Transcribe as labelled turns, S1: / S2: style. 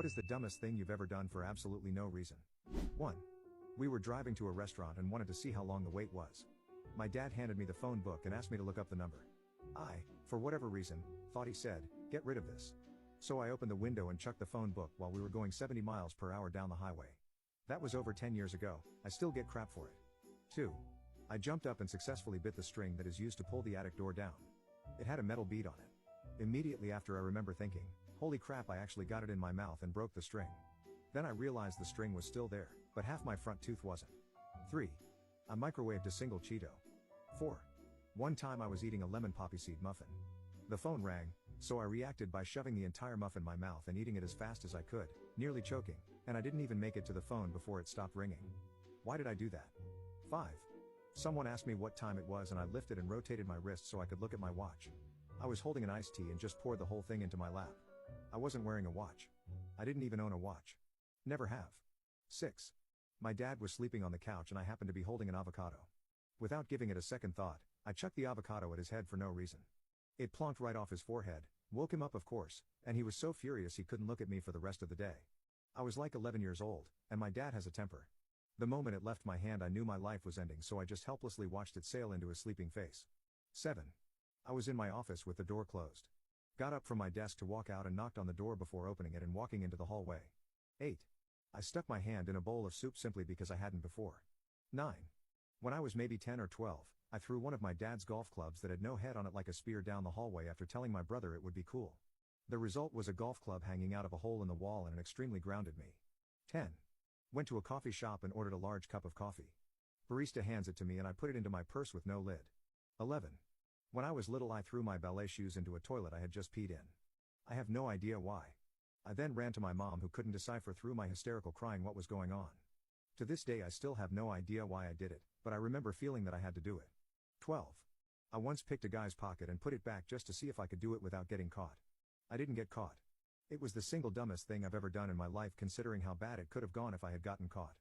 S1: What is the dumbest thing you've ever done for absolutely no reason? 1. We were driving to a restaurant and wanted to see how long the wait was. My dad handed me the phone book and asked me to look up the number. I, for whatever reason, thought he said, "Get rid of this." So I opened the window and chucked the phone book while we were going 70 miles per hour down the highway. That was over 10 years ago, I still get crap for it. 2. I jumped up and successfully bit the string that is used to pull the attic door down. It had a metal bead on it. Immediately after, I remember thinking, holy crap, I actually got it in my mouth and broke the string. Then I realized the string was still there, but half my front tooth wasn't. 3. I microwaved a single Cheeto. 4. One time I was eating a lemon poppy seed muffin. The phone rang, so I reacted by shoving the entire muffin in my mouth and eating it as fast as I could, nearly choking, and I didn't even make it to the phone before it stopped ringing. Why did I do that? 5. Someone asked me what time it was and I lifted and rotated my wrist so I could look at my watch. I was holding an iced tea and just poured the whole thing into my lap. I wasn't wearing a watch. I didn't even own a watch. Never have. 6. My dad was sleeping on the couch and I happened to be holding an avocado. Without giving it a second thought, I chucked the avocado at his head for no reason. It plonked right off his forehead, woke him up of course, and he was so furious he couldn't look at me for the rest of the day. I was like 11 years old, and my dad has a temper. The moment it left my hand I knew my life was ending, so I just helplessly watched it sail into his sleeping face. 7. I was in my office with the door closed. Got up from my desk to walk out and knocked on the door before opening it and walking into the hallway. 8. I stuck my hand in a bowl of soup simply because I hadn't before. 9. When I was maybe 10 or 12, I threw one of my dad's golf clubs that had no head on it like a spear down the hallway after telling my brother it would be cool. The result was a golf club hanging out of a hole in the wall and it extremely grounded me. 10. Went to a coffee shop and ordered a large cup of coffee. Barista hands it to me and I put it into my purse with no lid. 11. When I was little I threw my ballet shoes into a toilet I had just peed in. I have no idea why. I then ran to my mom who couldn't decipher through my hysterical crying what was going on. To this day I still have no idea why I did it, but I remember feeling that I had to do it. 12. I once picked a guy's pocket and put it back just to see if I could do it without getting caught. I didn't get caught. It was the single dumbest thing I've ever done in my life considering how bad it could have gone if I had gotten caught.